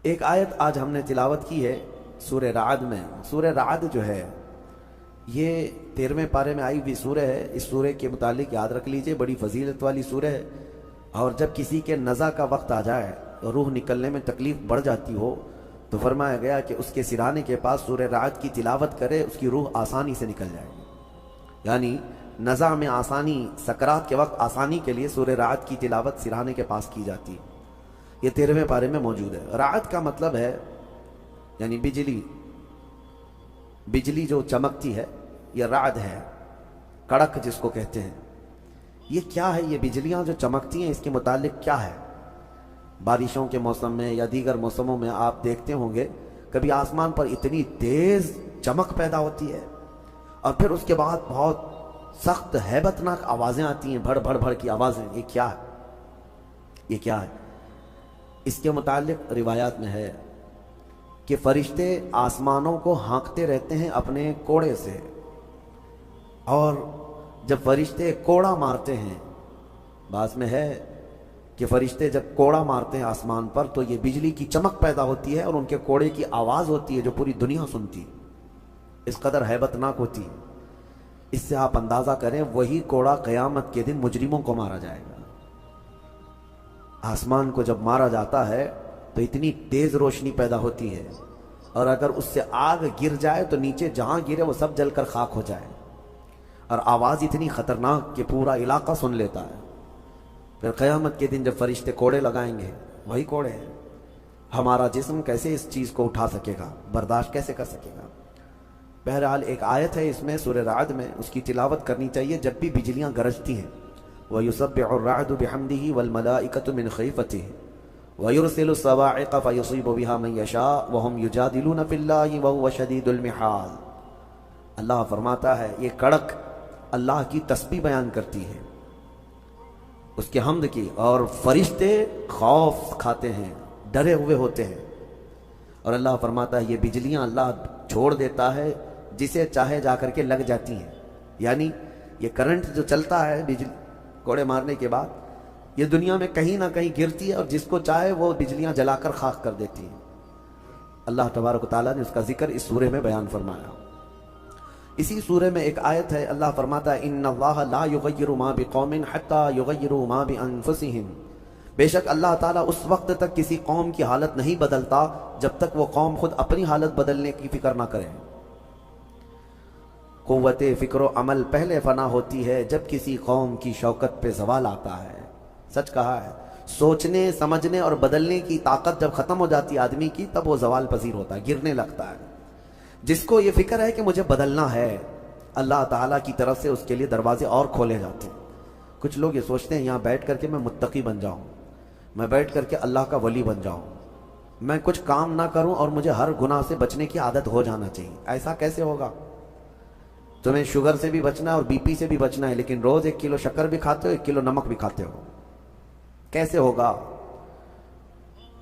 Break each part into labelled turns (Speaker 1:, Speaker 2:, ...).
Speaker 1: ایک آیت آج ہم نے تلاوت کی ہے سورہ رعد میں. سورہ رعد جو ہے یہ 13ویں پارے میں آئی ہوئی سورہ ہے. اس سورہ کے متعلق یاد رکھ لیجئے بڑی فضیلت والی سورہ ہے. اور جب کسی کے نزع کا وقت آ جائے، روح نکلنے میں تکلیف بڑھ جاتی ہو، تو فرمایا گیا کہ اس کے سرانے کے پاس سورہ رعد کی تلاوت کرے، اس کی روح آسانی سے نکل جائے گی. یعنی نزع میں آسانی، سکرات کے وقت آسانی کے لیے سورہ رعد کی تلاوت سرانے کے پاس کی جاتی ہے. یہ 13ویں پارے میں موجود ہے. رعد کا مطلب ہے یعنی بجلی جو چمکتی ہے، یہ رعد ہے. کڑک جس کو کہتے ہیں. یہ کیا ہے؟ یہ بجلیاں جو چمکتی ہیں اس کے متعلق کیا ہے؟ بارشوں کے موسم میں یا دیگر موسموں میں آپ دیکھتے ہوں گے کبھی آسمان پر اتنی تیز چمک پیدا ہوتی ہے اور پھر اس کے بعد بہت سخت ہیبتناک آوازیں آتی ہیں، بھڑ بھڑ بھڑ کی آوازیں. یہ کیا ہے؟ یہ کیا ہے؟ اس کے متعلق روایات میں ہے کہ فرشتے آسمانوں کو ہانکتے رہتے ہیں اپنے کوڑے سے، اور جب فرشتے کوڑا مارتے ہیں، بعض میں ہے کہ فرشتے جب کوڑا مارتے ہیں آسمان پر تو یہ بجلی کی چمک پیدا ہوتی ہے اور ان کے کوڑے کی آواز ہوتی ہے جو پوری دنیا سنتی ہے. اس قدر ہیبتناک ہوتی ہے. اس سے آپ اندازہ کریں وہی کوڑا قیامت کے دن مجرموں کو مارا جائے گا. آسمان کو جب مارا جاتا ہے تو اتنی تیز روشنی پیدا ہوتی ہے، اور اگر اس سے آگ گر جائے تو نیچے جہاں گرے وہ سب جل کر خاک ہو جائے. اور آواز اتنی خطرناک کہ پورا علاقہ سن لیتا ہے. پھر قیامت کے دن جب فرشتے کوڑے لگائیں گے، وہی کوڑے ہیں. ہمارا جسم کیسے اس چیز کو اٹھا سکے گا، برداشت کیسے کر سکے گا؟ بہرحال ایک آیت ہے اس میں سورہ رعد میں، اس کی تلاوت کرنی چاہیے جب بھی بجلیاں گرجتی ہیں. وَيُسَبِّحُ الرَّعْدُ بِحَمْدِهِ وَالْمَلَائِكَةُ مِنْ خِيفَتِهِ وَيُرْسِلُ الصَّوَاعِقَ فَيُصِيبُ بِهَا مَنْ يَشَاءُ وَهُمْ يُجَادِلُونَ فِي اللَّهِ وَهُوَ شَدِيدُ الْمِحَالِ. اللہ فرماتا ہے یہ کڑک اللہ کی تسبیح بیان کرتی ہے، اس کے حمد کی، اور فرشتے خوف کھاتے ہیں، ڈرے ہوئے ہوتے ہیں. اور اللہ فرماتا ہے یہ بجلیاں اللہ چھوڑ دیتا ہے جسے چاہے جا کر کے لگ جاتی ہیں. یعنی یہ کرنٹ جو چلتا ہے بجلی کوڑے مارنے کے بعد، یہ دنیا میں کہیں نہ کہیں گرتی ہے اور جس کو چاہے وہ بجلیاں جلا کر خاک کر دیتی ہیں. اللہ تبارک و تعالیٰ نے اس کا ذکر اس سورہ میں بیان فرمایا. اسی سورہ میں ایک آیت ہے، اللہ فرماتا ہے ان اللہ لا یغیر ما بقوم حتی یغیروا ما بانفسہم. بے شک اللہ تعالیٰ اس وقت تک کسی قوم کی حالت نہیں بدلتا جب تک وہ قوم خود اپنی حالت بدلنے کی فکر نہ کرے. قوت فکر و عمل پہلے فنا ہوتی ہے جب کسی قوم کی شوکت پہ زوال آتا ہے. سچ کہا ہے. سوچنے سمجھنے اور بدلنے کی طاقت جب ختم ہو جاتی ہے آدمی کی، تب وہ زوال پذیر ہوتا ہے، گرنے لگتا ہے. جس کو یہ فکر ہے کہ مجھے بدلنا ہے، اللہ تعالیٰ کی طرف سے اس کے لیے دروازے اور کھولے جاتے ہیں. کچھ لوگ یہ سوچتے ہیں یہاں بیٹھ کر کے میں متقی بن جاؤں، میں بیٹھ کر کے اللہ کا ولی بن جاؤں، میں کچھ کام نہ کروں اور مجھے ہر گناہ سے بچنے کی عادت ہو جانا چاہیے. ایسا کیسے ہوگا؟ تمہیں شوگر سے بھی بچنا ہے اور بی پی سے بھی بچنا ہے، لیکن روز 1 کلو شکر بھی کھاتے ہو، 1 کلو نمک بھی کھاتے ہو. کیسے ہوگا؟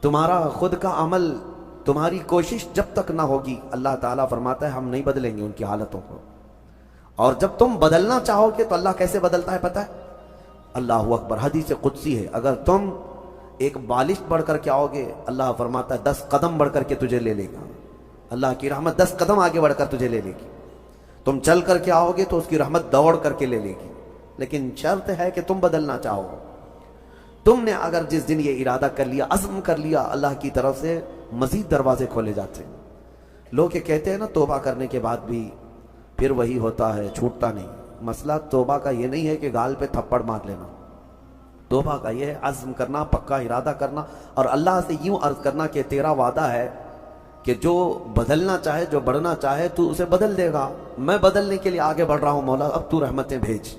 Speaker 1: تمہارا خود کا عمل، تمہاری کوشش جب تک نہ ہوگی، اللہ تعالیٰ فرماتا ہے ہم نہیں بدلیں گے ان کی حالتوں کو. اور جب تم بدلنا چاہو گے تو اللہ کیسے بدلتا ہے پتہ ہے؟ اللہ اکبر. حدیث قدسی ہے، اگر تم ایک بالش بڑھ کر کے آؤ گے، اللہ فرماتا ہے 10 قدم بڑھ کر کے تجھے لے لے گا. اللہ کی رحمت 10 قدم آگے بڑھ کر تجھے لے لے گی. تم چل کر کے آؤ گے تو اس کی رحمت دوڑ کر کے لے لے گی. لیکن شرط ہے کہ تم بدلنا چاہو. تم نے اگر جس دن یہ ارادہ کر لیا، عزم کر لیا، اللہ کی طرف سے مزید دروازے کھولے جاتے ہیں. لوگ یہ کہتے ہیں نا توبہ کرنے کے بعد بھی پھر وہی ہوتا ہے، چھوٹتا نہیں. مسئلہ توبہ کا یہ نہیں ہے کہ گال پہ تھپڑ مار لینا. توبہ کا یہ ہے عزم کرنا، پکا ارادہ کرنا، اور اللہ سے یوں عرض کرنا کہ تیرا وعدہ ہے کہ جو بدلنا چاہے، جو بڑھنا چاہے تو اسے بدل دے گا. میں بدلنے کے لیے آگے بڑھ رہا ہوں مولا، اب تو رحمتیں بھیج.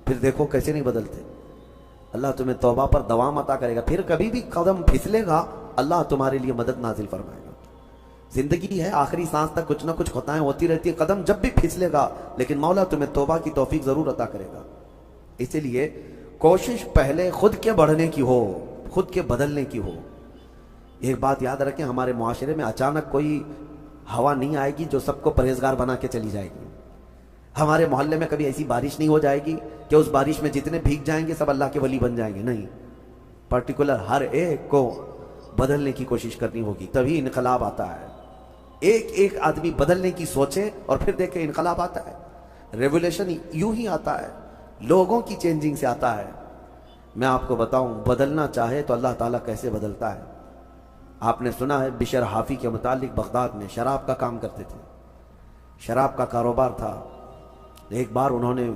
Speaker 1: پھر دیکھو کیسے نہیں بدلتے. اللہ تمہیں توبہ پر دوام عطا کرے گا. پھر کبھی بھی قدم پھسلے گا اللہ تمہارے لیے مدد نازل فرمائے گا. زندگی ہے، آخری سانس تک کچھ نہ کچھ خطائیں ہوتی رہتی ہے. قدم جب بھی پھسلے گا لیکن مولا تمہیں توبہ کی توفیق ضرور عطا کرے گا. اسی لیے کوشش پہلے خود کے بڑھنے کی ہو، خود کے بدلنے کی ہو. ایک بات یاد رکھیں، ہمارے معاشرے میں اچانک کوئی ہوا نہیں آئے گی جو سب کو پرہیزگار بنا کے چلی جائے گی. ہمارے محلے میں کبھی ایسی بارش نہیں ہو جائے گی کہ اس بارش میں جتنے بھیگ جائیں گے سب اللہ کے ولی بن جائیں گے. نہیں، پرٹیکولر ہر ایک کو بدلنے کی کوشش کرنی ہوگی، تبھی انقلاب آتا ہے۔ ایک ایک آدمی بدلنے کی سوچے اور پھر دیکھیں انقلاب آتا ہے۔ ریولیوشن یوں ہی آتا ہے، لوگوں کی چینجنگ سے آتا ہے۔ میں آپ کو بتاؤں، بدلنا چاہے تو اللہ تعالیٰ کیسے بدلتا ہے۔ آپ نے سنا ہے بشر حافی کے متعلق، بغداد میں شراب کا کام کرتے تھے، شراب کا کاروبار تھا۔ ایک بار انہوں نے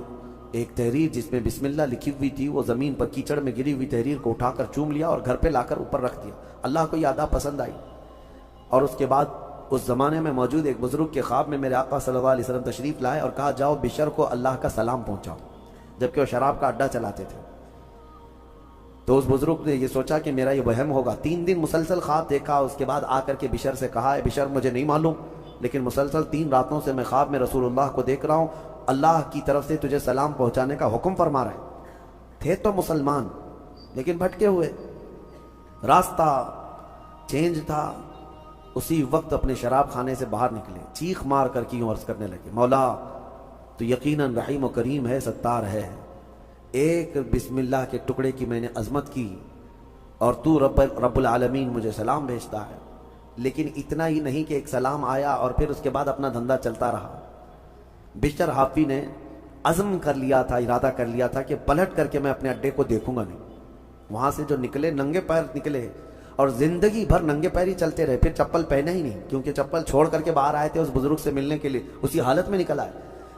Speaker 1: ایک تحریر جس میں بسم اللہ لکھی ہوئی تھی، وہ زمین پر کیچڑ میں گری ہوئی تحریر کو اٹھا کر چوم لیا اور گھر پہ لا کر اوپر رکھ دیا۔ اللہ کو یہ ادا پسند آئی، اور اس کے بعد اس زمانے میں موجود ایک بزرگ کے خواب میں میرے آقا صلی اللہ علیہ وسلم تشریف لائے اور کہا جاؤ بشر کو اللہ کا سلام پہنچاؤ، جبکہ وہ شراب کا اڈا چلاتے تھے۔ تو اس بزرگ نے یہ سوچا کہ میرا یہ وہم ہوگا، 3 دن مسلسل خواب دیکھا، اس کے بعد آ کر کے بشر سے کہا ہے بشر مجھے نہیں معلوم، لیکن مسلسل 3 راتوں سے میں خواب میں رسول اللہ کو دیکھ رہا ہوں، اللہ کی طرف سے تجھے سلام پہنچانے کا حکم فرما رہے ہیں۔ تھے تو مسلمان لیکن بھٹکے ہوئے، راستہ چینج تھا۔ اسی وقت اپنے شراب خانے سے باہر نکلے، چیخ مار کر کی عرض کرنے لگے مولا تو یقیناً رحیم و کریم ہے، ستار ہے، ایک بسم اللہ کے ٹکڑے کی میں نے عظمت کی اور تو رب العالمین مجھے سلام بھیجتا ہے۔ لیکن اتنا ہی نہیں کہ ایک سلام آیا اور پھر اس کے بعد اپنا دھندا چلتا رہا۔ بشر حافی نے عزم کر لیا تھا، ارادہ کر لیا تھا کہ پلٹ کر کے میں اپنے اڈے کو دیکھوں گا نہیں۔ وہاں سے جو نکلے ننگے پیر نکلے اور زندگی بھر ننگے پیر ہی چلتے رہے، پھر چپل پہنے ہی نہیں، کیونکہ چپل چھوڑ کر کے باہر آئے تھے اس بزرگ سے ملنے کے لیے، اسی حالت میں نکل آئے۔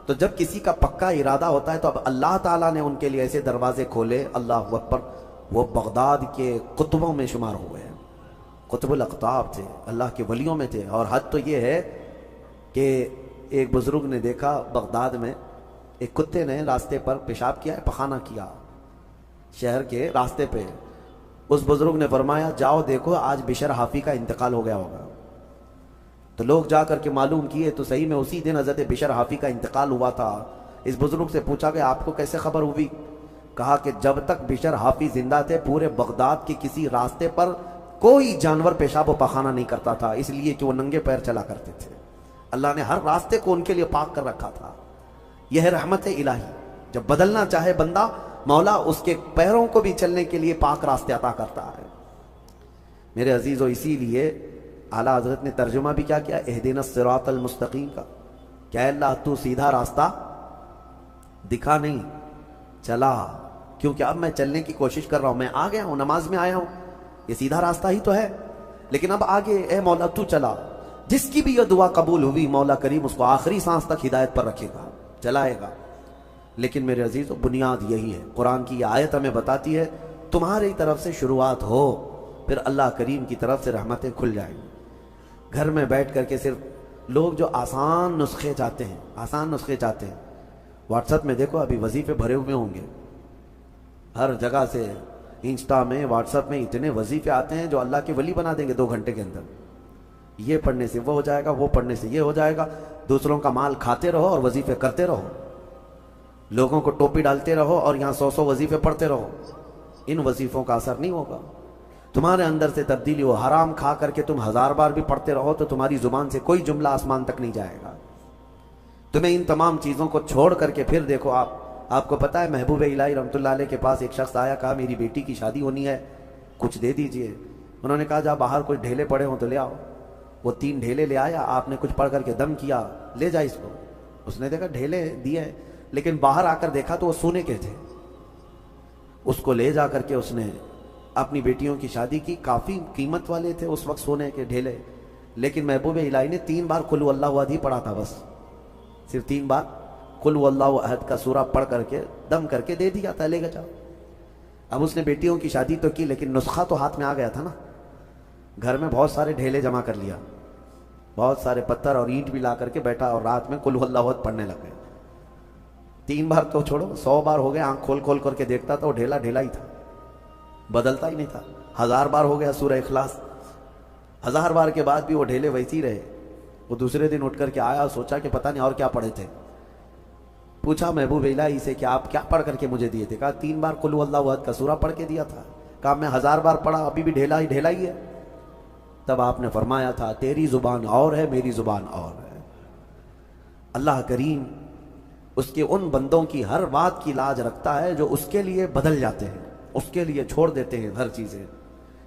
Speaker 1: تو جب کسی کا پکا ارادہ ہوتا ہے تو اب اللہ تعالیٰ نے ان کے لیے ایسے دروازے کھولے، اللہ اکبر، وہ بغداد کے قطبوں میں شمار ہوئے ہیں، قطب الاقطاب تھے، اللہ کے ولیوں میں تھے۔ اور حد تو یہ ہے کہ ایک بزرگ نے دیکھا بغداد میں ایک کتے نے راستے پر پیشاب کیا ہے، پخانہ کیا شہر کے راستے پہ۔ اس بزرگ نے فرمایا جاؤ دیکھو آج بشر حافی کا انتقال ہو گیا ہوگا۔ تو لوگ جا کر کے معلوم کیے تو صحیح میں اسی دن حضرت بشر حافی کا انتقال ہوا تھا۔ اس بزرگ سے پوچھا کہ آپ کو کیسے خبر ہوئی؟ کہا کہ جب تک بشر حافی زندہ تھے پورے بغداد کے کسی راستے پر کوئی جانور پیشاب و پخانہ نہیں کرتا تھا، اس لیے کہ وہ ننگے پیر چلا کرتے تھے۔ اللہ نے ہر راستے کو ان کے لیے پاک کر رکھا تھا۔ یہ ہے رحمت الہی، جب بدلنا چاہے بندہ مولا اس کے پیروں کو بھی چلنے کے لیے پاک راستے عطا کرتا ہے۔ میرے عزیزو، اسی لیے اعلیٰ حضرت نے ترجمہ بھی کیا کیا اہدنا الصراط المستقیم کا، کیا اللہ تو سیدھا راستہ دکھا نہیں چلا، کیونکہ اب میں چلنے کی کوشش کر رہا ہوں، میں آ گیا ہوں، نماز میں آیا ہوں، یہ سیدھا راستہ ہی تو ہے، لیکن اب آگے اے مولا تو چلا۔ جس کی بھی یہ دعا قبول ہوئی مولا کریم اس کو آخری سانس تک ہدایت پر رکھے گا، چلائے گا۔ لیکن میرے عزیزو، بنیاد یہی ہے، قرآن کی یہ آیت ہمیں بتاتی ہے تمہاری طرف سے شروعات ہو، پھر اللہ کریم کی طرف سے رحمتیں کھل جائیں گی۔ گھر میں بیٹھ کر کے صرف لوگ جو آسان نسخے چاہتے ہیں، آسان نسخے چاہتے ہیں، واٹس ایپ میں دیکھو ابھی وظیفے بھرے ہوئے ہوں گے، ہر جگہ سے انسٹا میں واٹس ایپ میں اتنے وظیفے آتے ہیں جو اللہ کے ولی بنا دیں گے 2 گھنٹے کے اندر۔ یہ پڑھنے سے وہ ہو جائے گا، وہ پڑھنے سے یہ ہو جائے گا، دوسروں کا مال کھاتے رہو اور وظیفے کرتے رہو، لوگوں کو ٹوپی ڈالتے رہو اور یہاں 100 وظیفے پڑھتے رہو، ان وظیفوں کا اثر نہیں ہوگا۔ تمہارے اندر سے تبدیلی ہو، حرام کھا کر کے تم 1000 بار بھی پڑھتے رہو تو تمہاری زبان سے کوئی جملہ آسمان تک نہیں جائے گا۔ تمہیں ان تمام چیزوں کو چھوڑ کر کے پھر دیکھو، آپ کو پتا ہے محبوب الہی رحمۃ اللہ علیہ کے پاس ایک شخص آیا، کہا میری بیٹی کی شادی ہونی ہے، کچھ دے دیجئے۔ انہوں نے کہا جا باہر کوئی ڈھیلے پڑے ہوں تو لے آؤ۔ وہ 3 ڈھیلے لے آیا، آپ نے کچھ پڑھ کر کے دم کیا، لے جا اس کو۔ اس نے دیکھا ڈھیلے دیے، لیکن باہر آ کر دیکھا تو وہ سونے کے تھے۔ اس کو لے جا کر کے اس نے اپنی بیٹیوں کی شادی کی، کافی قیمت والے تھے اس وقت سونے کے ڈھیلے، لیکن محبوب الہی نے 3 بار قل اللہ احد ہی پڑھا تھا، بس صرف 3 بار قل اللہ احد کا سورہ پڑھ کر کے دم کر کے دے دیا تھا، لے گا جاؤ۔ اب اس نے بیٹیوں کی شادی تو کی، لیکن نسخہ تو ہاتھ میں آ گیا تھا نا۔ گھر میں بہت سارے ڈھیلے جمع کر لیا، بہت سارے پتھر اور اینٹ بھی لا کر کے بیٹھا اور رات میں قل اللہ احد پڑھنے لگ گئے۔ 3 بار تو چھوڑو، 100 بار ہو گئے، آنکھ کھول کھول کر کے دیکھتا تھا وہ ڈھیلا ڈھیلا ہی تھا، بدلتا ہی نہیں تھا۔ 1000 بار ہو گیا سورہ اخلاص، 1000 بار کے بعد بھی وہ ڈھیلے ویسے ہی رہے۔ وہ دوسرے دن اٹھ کر کے آیا اور سوچا کہ پتہ نہیں اور کیا پڑھے تھے۔ پوچھا محبوب الہی سے کہ آپ کیا پڑھ کر کے مجھے دیے تھے؟ کہا 3 بار قل اللہ احد کا سورہ پڑھ کے دیا تھا۔ کہا میں 1000 بار پڑھا، ابھی بھی ڈھیلا ہی ڈھیلا ہی ہے۔ تب آپ نے فرمایا تھا تیری زبان اور ہے، میری زبان اور ہے۔ اللہ کریم اس کے ان بندوں کی ہر بات کی لاج رکھتا ہے جو اس کے لیے بدل جاتے ہیں، اس کے لیے چھوڑ دیتے ہیں ہر چیزیں۔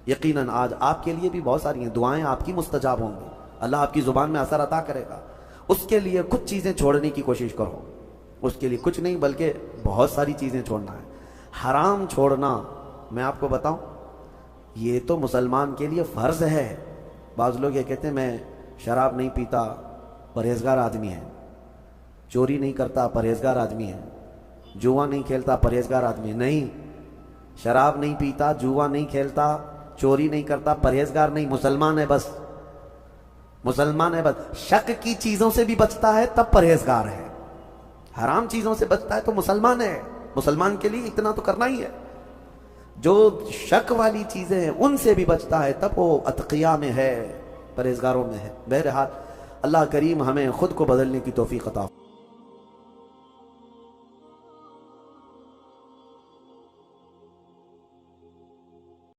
Speaker 1: یقیناً آج آپ کے لیے بھی بہت ساری ہیں دعائیں، آپ کی مستجاب ہوں گی، اللہ آپ کی زبان میں اثر عطا کرے گا۔ اس کے لیے کچھ چیزیں چھوڑنے کی کوشش کرو، اس کے لیے کچھ نہیں بلکہ بہت ساری چیزیں چھوڑنا ہے۔ حرام چھوڑنا، میں آپ کو بتاؤں، یہ تو مسلمان کے لیے فرض ہے۔ بعض لوگ یہ کہتے ہیں میں شراب نہیں پیتا، پرہیزگار آدمی ہے، چوری نہیں کرتا، پرہیزگار آدمی ہے، جوا نہیں کھیلتا، پرہیزگار آدمی ہے۔ نہیں، شراب نہیں پیتا، جوا نہیں کھیلتا، چوری نہیں کرتا، پرہیزگار نہیں، مسلمان ہے بس، مسلمان ہے بس۔ شک کی چیزوں سے بھی بچتا ہے تب پرہیزگار ہے، حرام چیزوں سے بچتا ہے تو مسلمان ہے۔ مسلمان کے لیے اتنا تو کرنا ہی ہے۔ جو شک والی چیزیں ہیں ان سے بھی بچتا ہے تب وہ اتقیاء میں ہے، پرہیزگاروں میں ہے۔ بہرحال اللہ کریم ہمیں خود کو بدلنے کی توفیق عطا